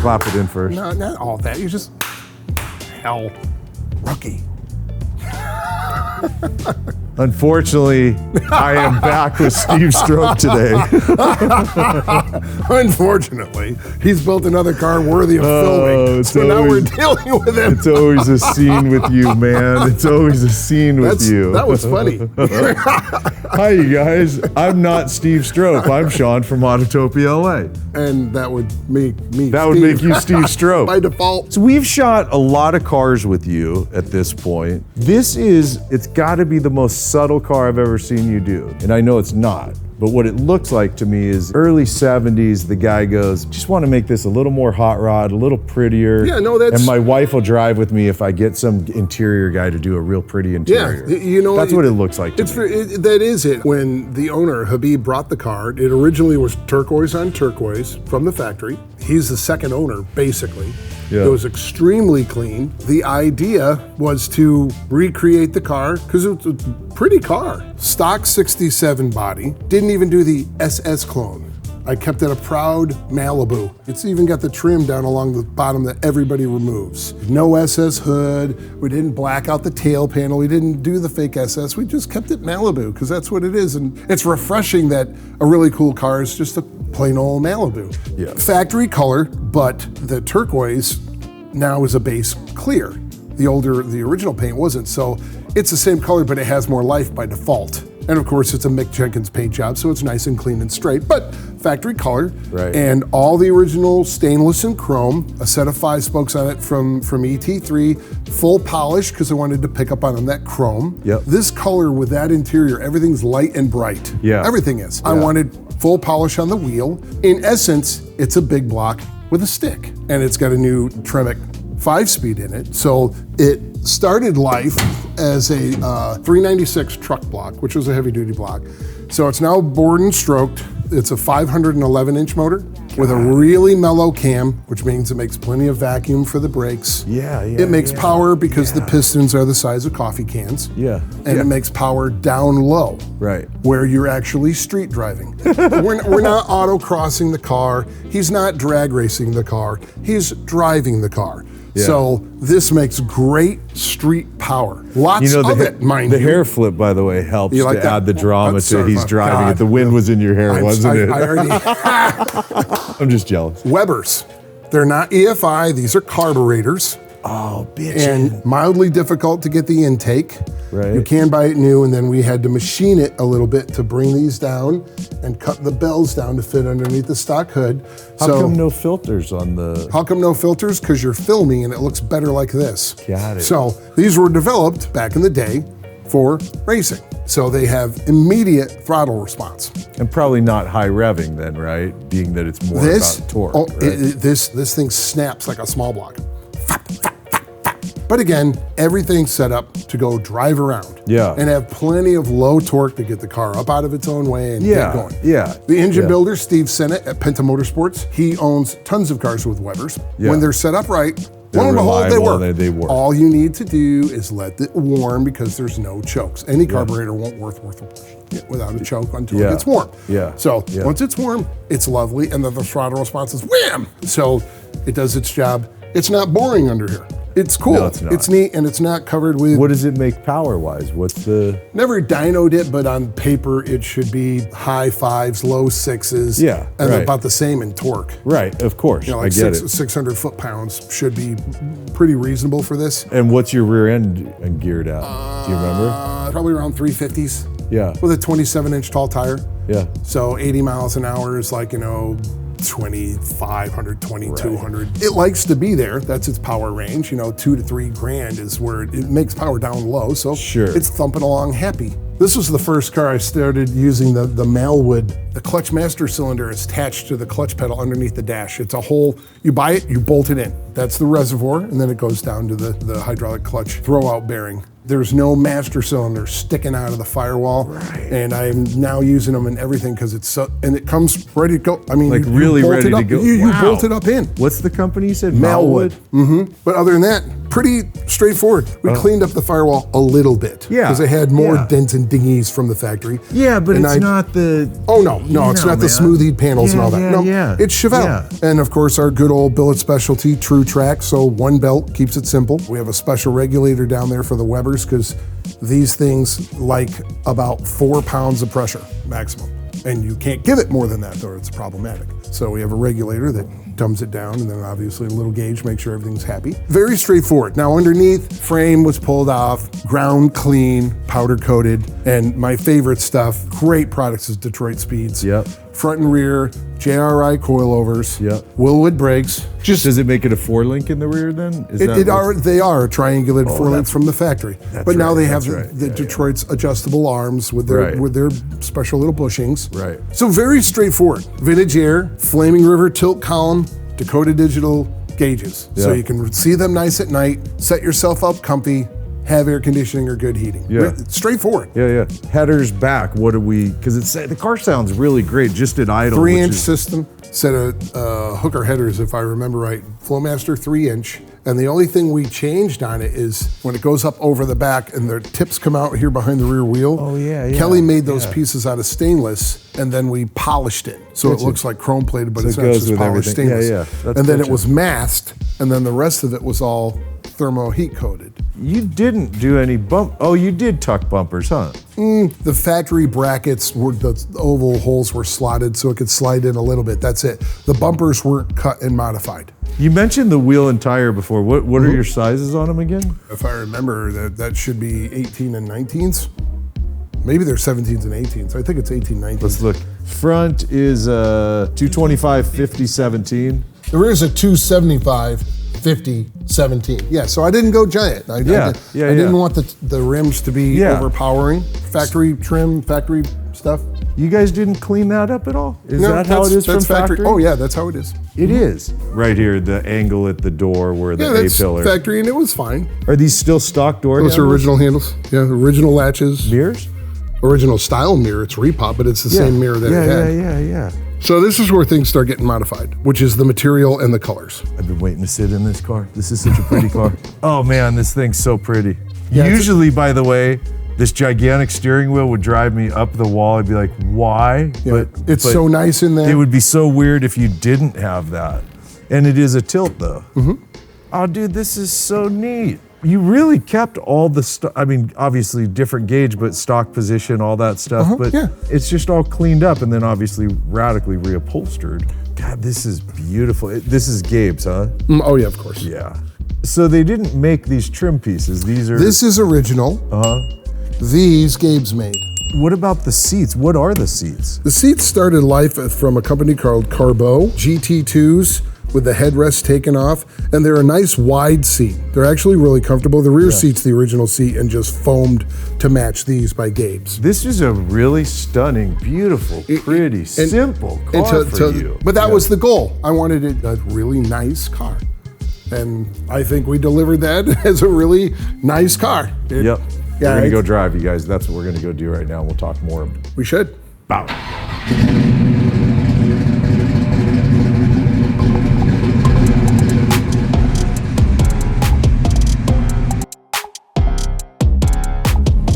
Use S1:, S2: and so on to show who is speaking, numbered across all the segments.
S1: Clap it in first.
S2: No, not all that. You just hell, rookie.
S1: Unfortunately, I am back with Steve Strope today.
S2: Unfortunately, he's built another car worthy of filming. So now we're dealing with him.
S1: It's always a scene with you, man. It's always a scene with you.
S2: That was funny.
S1: Hi, you guys. I'm not Steve Strope. I'm Sean from Autotopia LA.
S2: And that would make me
S1: That would make you Steve Strope.
S2: by default.
S1: So we've shot a lot of cars with you at this point. It's got to be the most subtle car I've ever seen you do. And I know it's not. But what it looks like to me is early 70s, the guy goes, just want to make this a little more hot rod, a little prettier.
S2: Yeah, no, that's...
S1: And my wife will drive with me if I get some interior guy to do a real pretty interior.
S2: Yeah, you know,
S1: that's what it looks like to me.
S2: That is it. When the owner, Habib, brought the car, it originally was turquoise on turquoise from the factory. He's the second owner, basically.
S1: Yeah.
S2: It was extremely clean. The idea was to recreate the car because it was a pretty car. Stock 67 body. Didn't even do the SS clone. I kept it a proud Malibu. It's even got the trim down along the bottom that everybody removes. No SS hood. We didn't black out the tail panel. We didn't do the fake SS. We just kept it Malibu because that's what it is. And it's refreshing that a really cool car is just a plain old Malibu.
S1: Yeah.
S2: Factory color, but the turquoise now is a base clear. The original paint wasn't. So it's the same color, but it has more life by default. And of course, it's a Mick Jenkins paint job, so it's nice and clean and straight, but factory color.
S1: Right.
S2: And all the original stainless and chrome, a set of 5 spokes on it from ET3, full polish, because I wanted to pick up on that chrome.
S1: Yep.
S2: This color with that interior, everything's light and bright.
S1: Yeah.
S2: Everything is.
S1: Yeah.
S2: I wanted full polish on the wheel. In essence, it's a big block with a stick, and it's got a new Tremec 5-speed in it. So it started life as a 396 truck block, which was a heavy duty block. So it's now bored and stroked. It's a 511-inch motor with a really mellow cam, which means it makes plenty of vacuum for the brakes.
S1: Yeah.
S2: It makes power because the pistons are the size of coffee cans.
S1: Yeah.
S2: And it makes power down low.
S1: Right.
S2: Where you're actually street driving. we're not auto-crossing the car. He's not drag racing the car. He's driving the car.
S1: Yeah.
S2: So this makes great street power. Lots of it, mind you.
S1: The hair flip, by the way, helps
S2: You like
S1: to
S2: that?
S1: add the drama to
S2: Sorry
S1: he's
S2: about
S1: driving
S2: God.
S1: it. The wind was in your hair, wasn't it?
S2: I already...
S1: I'm just jealous.
S2: Webers. They're not EFI. These are carburetors.
S1: Oh, bitch.
S2: And mildly difficult to get the intake.
S1: Right.
S2: You can buy it new, and then we had to machine it a little bit to bring these down and cut the bells down to fit underneath the stock hood.
S1: How come no filters on the...
S2: How come no filters? Because you're filming and it looks better like this.
S1: Got it.
S2: So these were developed back in the day for racing. So they have immediate throttle response.
S1: And probably not high revving then, right? Being that it's more about torque, right?
S2: This thing snaps like a small block. But again, everything's set up to go drive around.
S1: Yeah.
S2: And have plenty of low torque to get the car up out of its own way and get going.
S1: Yeah.
S2: The engine builder, Steve Sennett at Penta Motorsports, he owns tons of cars with Webers.
S1: Yeah.
S2: When they're set up right,
S1: They're
S2: lo and behold, they
S1: reliable
S2: work.
S1: and they work.
S2: All you need to do is let it warm because there's no chokes. Any carburetor won't work without a choke until it gets warm.
S1: Yeah.
S2: So once it's warm, it's lovely, and then the throttle response is wham! So it does its job. It's not boring under here. It's cool.
S1: No, it's not.
S2: It's neat, and it's not covered with...
S1: What does it make power-wise? What's the...
S2: Never dynoed it, but on paper, it should be high 5s, low 6s.
S1: Yeah,
S2: And
S1: right.
S2: about the same in torque.
S1: Right, of course,
S2: You know,
S1: I
S2: like
S1: get it.
S2: 600 foot-pounds should be pretty reasonable for this.
S1: And what's your rear end geared at? Do you remember?
S2: Probably around 350s.
S1: Yeah.
S2: With a 27-inch tall tire.
S1: Yeah.
S2: So 80 miles an hour is like, 2,500, 2,200. It likes to be there. That's its power range. 2 to 3 grand is where it makes power down low. So it's thumping along happy. This was the first car I started using the Malwood. The clutch master cylinder is attached to the clutch pedal underneath the dash. It's a whole, you buy it, you bolt it in. That's the reservoir, and then it goes down to the hydraulic clutch throwout bearing. There's no master cylinder sticking out of the firewall.
S1: Right.
S2: And I'm now using them in everything because it's so, and it comes ready to go. I mean,
S1: Like
S2: you
S1: really
S2: bolt
S1: ready
S2: it
S1: to
S2: up.
S1: go.
S2: You
S1: Wow.
S2: bolt it up in.
S1: What's the company you said?
S2: Malwood. But other than that, pretty straightforward. We cleaned up the firewall a little bit.
S1: Yeah.
S2: Because it had more
S1: Yeah.
S2: dents and dingies from the factory.
S1: Yeah, but
S2: And
S1: it's not the.
S2: Oh no, it's not the smoothied panels and all that.
S1: Yeah,
S2: No,
S1: yeah.
S2: it's Chevelle.
S1: Yeah.
S2: And of course our good old billet specialty, True Track. So one belt keeps it simple. We have a special regulator down there for the Webers because these things like about 4 pounds of pressure maximum. And you can't give it more than that or it's problematic. So we have a regulator that dumbs it down and then obviously a little gauge, make sure everything's happy. Very straightforward. Now underneath, frame was pulled off, ground clean, powder coated, and my favorite stuff, great products is Detroit Speeds.
S1: Yep.
S2: Front and rear, JRI coilovers,
S1: Yep.
S2: Willwood brakes. Just
S1: Does it make it a 4-link in the rear then? Is
S2: they are triangulated 4-links from the factory. But now they have
S1: right,
S2: the Detroit's adjustable arms with their
S1: Right.
S2: with their special little bushings.
S1: Right.
S2: So very straightforward. Vintage air, Flaming River tilt column, Dakota Digital gauges. So
S1: Yeah.
S2: you can see them nice at night, set yourself up comfy, have air conditioning or good heating.
S1: Yeah.
S2: Straightforward.
S1: Yeah. Headers back. What do we? Because the car sounds really great just at idle.
S2: 3-inch
S1: which is-
S2: system, set of hooker headers, if I remember right. Flowmaster 3-inch. And the only thing we changed on it is when it goes up over the back and the tips come out here behind the rear wheel.
S1: Oh, yeah.
S2: Kelly made those pieces out of stainless and then we polished it. So it looks like chrome plated, but
S1: So
S2: it's
S1: it
S2: not
S1: goes
S2: just
S1: with
S2: polished
S1: everything.
S2: stainless.
S1: Yeah. That's
S2: And then it
S1: gotcha.
S2: was masked and then the rest of it was all thermo heat coated.
S1: You didn't do any bump. Oh, you did tuck bumpers, huh?
S2: The factory brackets were the oval holes were slotted so it could slide in a little bit. That's it. The bumpers weren't cut and modified.
S1: You mentioned the wheel and tire before. What are your sizes on them again?
S2: If I remember, that should be 18 and 19s. Maybe they're 17s and 18s. I think it's 18, 19s.
S1: Let's look. Front is 225, 50, 17.
S2: The rear is a 275, 50, 17. Yeah, so I didn't go giant. I didn't want the rims to be overpowering. Factory trim, factory stuff.
S1: You guys didn't clean that up at all? Is
S2: No,
S1: that how it is from factory?
S2: Oh yeah, that's how it is.
S1: It is. Right here, the angle at the door where the
S2: Yeah,
S1: A
S2: that's
S1: pillar.
S2: factory and it was fine.
S1: Are these still stock door
S2: Those are
S1: handles?
S2: original handles. Yeah, original latches.
S1: Mirrors?
S2: Original style mirror. It's repop, but it's the same mirror that it had.
S1: Yeah.
S2: So this is where things start getting modified, which is the material and the colors.
S1: I've been waiting to sit in this car. This is such a pretty car. Oh man, this thing's so pretty.
S2: Yeah,
S1: Usually, by the way, this gigantic steering wheel would drive me up the wall. I'd be like, why?
S2: Yeah, it's so nice in there.
S1: It would be so weird if you didn't have that. And it is a tilt though. Oh dude, this is so neat. You really kept all the stuff. I mean, obviously different gauge, but stock position, all that stuff. But
S2: yeah.
S1: it's just all cleaned up and then obviously radically reupholstered. God, this is beautiful. This is Gabe's, huh?
S2: Oh yeah, of course.
S1: Yeah. So they didn't make these trim pieces. These are.
S2: This is original. These Gabe's made.
S1: What about the seats? What are the seats?
S2: The seats started life from a company called Carbo, GT2s with the headrest taken off, and they're a nice wide seat. They're actually really comfortable. The rear seat's the original seat and just foamed to match these by Gabe's.
S1: This is a really stunning, beautiful, pretty, simple car for you.
S2: But that was the goal. I wanted a really nice car. And I think we delivered that as a really nice car.
S1: Yep. We're gonna go drive, you guys. That's what we're gonna go do right now. We'll talk more.
S2: We should.
S1: Bow.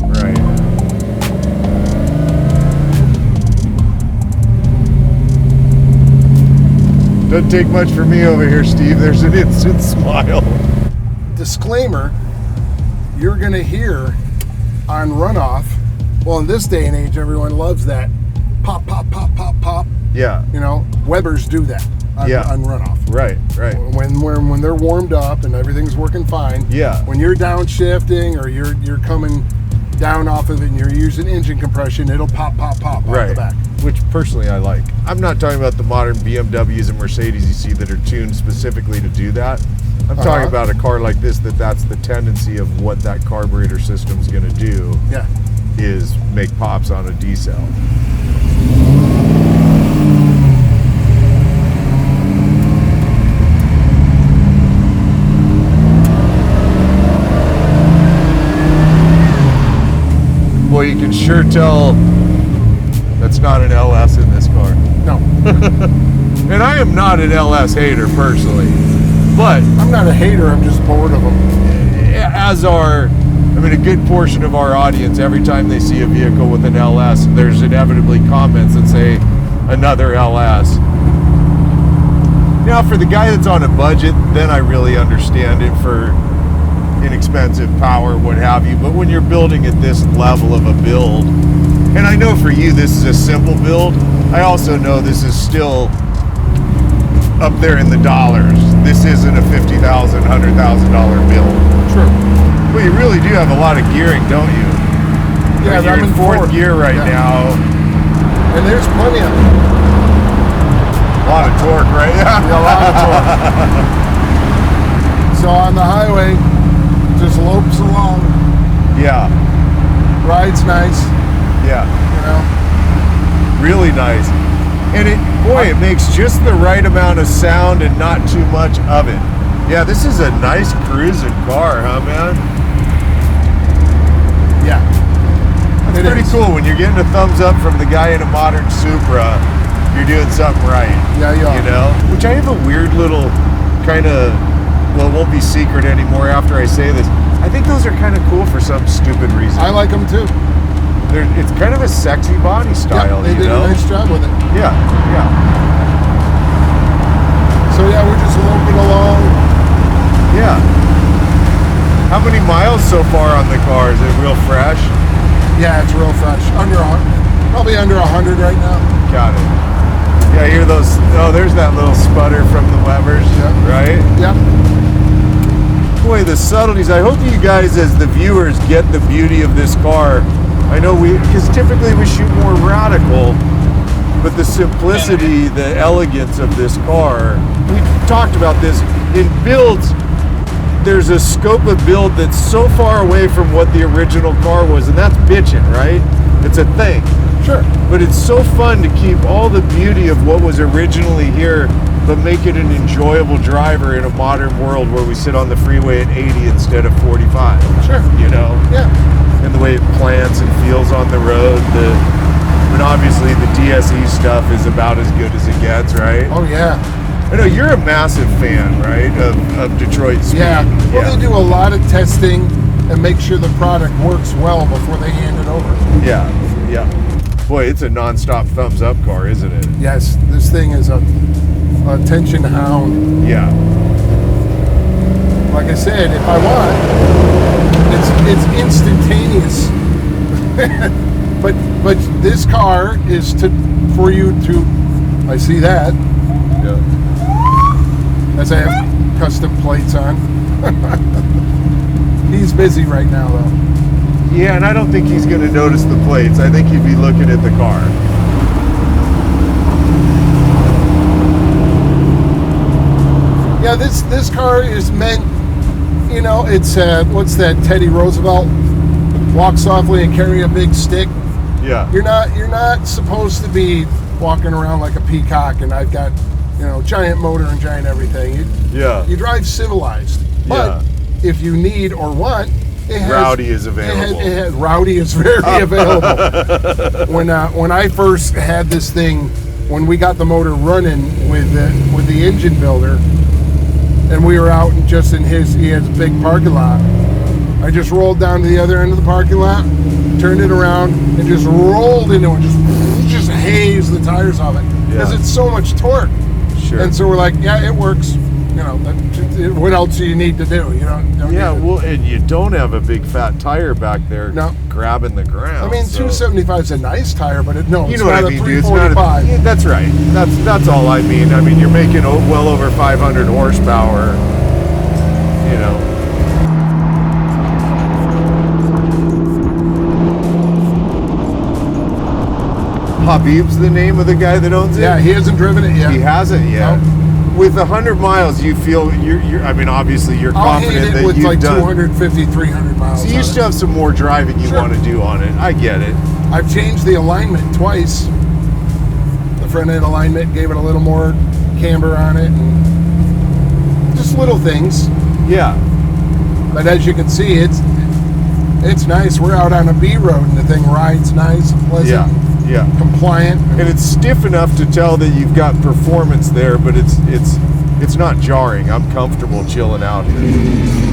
S1: Right. Doesn't take much for me over here, Steve. There's an instant smile.
S2: Disclaimer, you're gonna hear on runoff, well, in this day and age, everyone loves that pop, pop, pop, pop, pop.
S1: Yeah.
S2: You know, Webers do that on runoff.
S1: Right.
S2: When they're warmed up and everything's working fine.
S1: Yeah.
S2: When you're downshifting or you're coming down off of it and you're using engine compression, it'll pop, pop, pop off the back.
S1: Which personally I like. I'm not talking about the modern BMWs and Mercedes you see that are tuned specifically to do that. I'm talking about a car like this that's the tendency of what that carburetor system's gonna do.
S2: Yeah.
S1: Is make pops on a D-cell. Boy, you can sure tell that's not an LS in this car.
S2: No.
S1: And I am not an LS hater personally, but
S2: I'm not a hater, I'm just bored of them.
S1: as are, I mean, a good portion of our audience, every time they see a vehicle with an LS, there's inevitably comments that say another LS. Now, for the guy that's on a budget, then I really understand it for inexpensive power, what have you. But when you're building at this level of a build, and I know for you this is a simple build, I also know this is still up there in the dollars. This isn't a $50,000, $100,000 build.
S2: True.
S1: Well, you really do have a lot of gearing, don't you?
S2: Yeah,
S1: you're
S2: I'm
S1: in fourth gear right now.
S2: And there's plenty of it.
S1: A lot of torque, right?
S2: Yeah, a lot of torque. So on the highway, just lopes along.
S1: Yeah.
S2: Rides nice.
S1: Yeah.
S2: You know.
S1: Really nice. And it makes just the right amount of sound and not too much of it. Yeah, this is a nice cruising car, huh, man?
S2: Yeah.
S1: It's pretty cool when you're getting a thumbs up from the guy in a modern Supra. You're doing something right.
S2: Yeah, you are.
S1: You know? Which I have a weird little kind of, well, it won't be secret anymore after I say this. I think those are kind of cool for some stupid reason.
S2: I like them too.
S1: It's kind of a sexy body style,
S2: they did a nice job with it.
S1: Yeah, yeah.
S2: So yeah, we're just loping along.
S1: Yeah. How many miles so far on the car? Is it real fresh?
S2: Yeah, it's real fresh. Probably under 100 right now.
S1: Got it. Yeah, I hear those. Oh, there's that little sputter from the levers, right?
S2: Yep.
S1: Boy, the subtleties. I hope you guys, as the viewers, get the beauty of this car. I know because typically we shoot more radical, but the simplicity, the elegance of this car, we talked about this. In builds, there's a scope of build that's so far away from what the original car was, and that's bitching, right? It's a thing.
S2: Sure.
S1: But it's so fun to keep all the beauty of what was originally here, but make it an enjoyable driver in a modern world where we sit on the freeway at 80 instead of 45.
S2: Sure.
S1: You know?
S2: Yeah.
S1: And the way it plants and feels on the road. And obviously the DSE stuff is about as good as it gets, right?
S2: Oh yeah.
S1: I know you're a massive fan, right, of Detroit Speed.
S2: Yeah. Well, they do a lot of testing and make sure the product works well before they hand it over.
S1: Yeah, yeah. Boy, it's a non-stop thumbs up car, isn't it?
S2: Yes, this thing is a attention hound.
S1: Yeah.
S2: Like I said, if I want, it's instantaneous. but this car is for you to. I see that.
S1: Yeah.
S2: As I have custom plates on. He's busy right now, though.
S1: Yeah, and I don't think he's going to notice the plates. I think he'd be looking at the car.
S2: Yeah, this car is meant, you know, it's what's that Teddy Roosevelt? Walk softly and carry a big stick.
S1: Yeah.
S2: You're not supposed to be walking around like a peacock and I've got, you know, giant motor and giant everything. You drive civilized. But if you need or want,
S1: Rowdy is available.
S2: Rowdy is very available. When I first had this thing, when we got the motor running with the engine builder, and we were out and just he has a big parking lot. I just rolled down to the other end of the parking lot, turned it around, and just rolled into it, just hazed the tires off it because it's so much torque.
S1: Sure.
S2: And so we're like, yeah, it works. You know, what else do you need to do? You don't
S1: well, and you don't have a big fat tire back there grabbing the ground.
S2: I mean, 275 is a nice tire, but it's not a 345.
S1: Dude, that's right. That's all I mean. I mean, you're making well over 500 horsepower. You know. Habib's the name of the guy that owns it?
S2: Yeah, he hasn't driven it yet.
S1: He hasn't yet.
S2: No.
S1: With 100 miles, you feel you're. I mean, obviously, you're confident that
S2: with
S1: you've
S2: like
S1: done
S2: 250, 300 miles.
S1: So you still have some more driving you want to do on it. I get it.
S2: I've changed the alignment twice. The front end alignment, gave it a little more camber on it, and just little things.
S1: Yeah.
S2: But as you can see, it's It's nice. We're out on a B road and the thing rides nice and pleasant.
S1: Yeah.
S2: Compliant.
S1: And it's stiff enough to tell that you've got performance there, but it's not jarring. I'm comfortable chilling out here.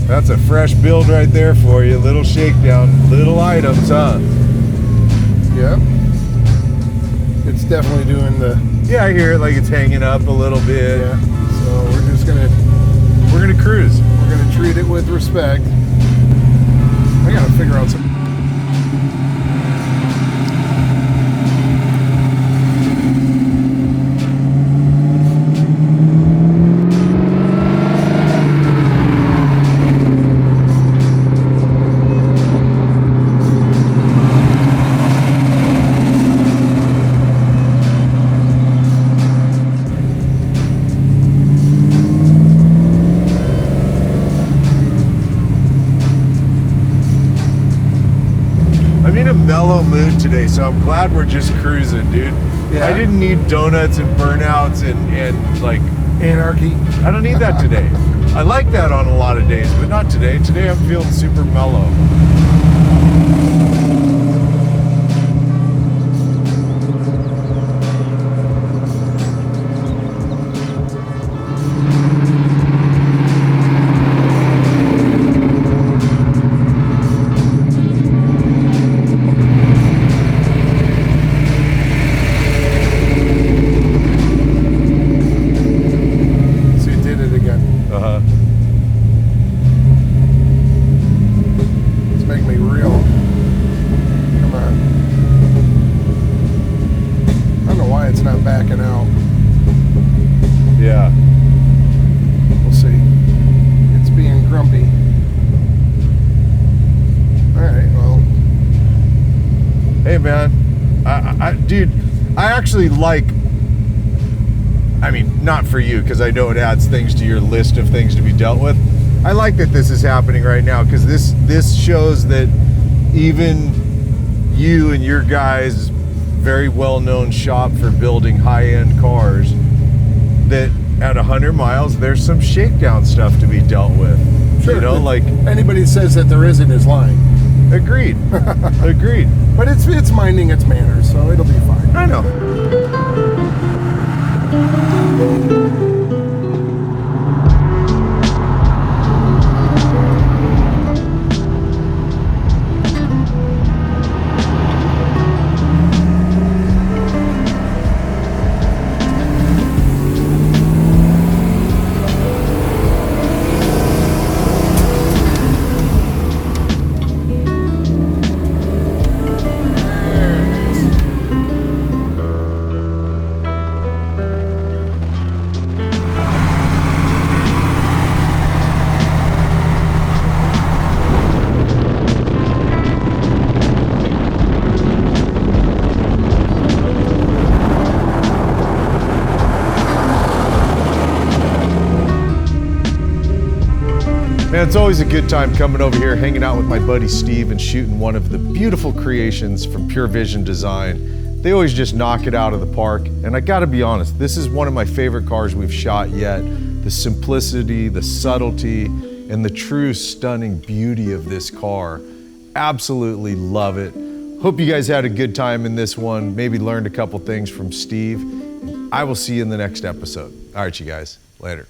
S1: That's a fresh build right there for you. Little shakedown, little items, huh?
S2: Yep. It's definitely doing the...
S1: Yeah, I hear it like it's hanging up a little bit.
S2: Yeah. So we're just gonna
S1: cruise.
S2: We're gonna treat it with respect. I gotta figure out some...
S1: Mellow mood today, so I'm glad we're just cruising, dude.
S2: Yeah.
S1: I didn't need donuts and burnouts and like
S2: anarchy.
S1: I don't need that today. I like that on a lot of days, but not today. Today I'm feeling super mellow. Yeah.
S2: We'll see. It's being grumpy. Alright, well.
S1: Hey man, dude, I actually like, I mean, not for you, because I know it adds things to your list of things to be dealt with. I like that this is happening right now, because this shows that even you and your guys' very well-known shop for building high-end cars, that at 100 miles, there's some shakedown stuff to be dealt with.
S2: Sure.
S1: You know, like...
S2: Anybody who says that there isn't is lying.
S1: Agreed. Agreed.
S2: But it's minding its manners, so it'll be fine.
S1: I know. Man, it's always a good time coming over here, hanging out with my buddy Steve and shooting one of the beautiful creations from Pure Vision Design. They always just knock it out of the park. And I gotta be honest, this is one of my favorite cars we've shot yet. The simplicity, the subtlety, and the true stunning beauty of this car. Absolutely love it. Hope you guys had a good time in this one, maybe learned a couple things from Steve. I will see you in the next episode. All right, you guys, later.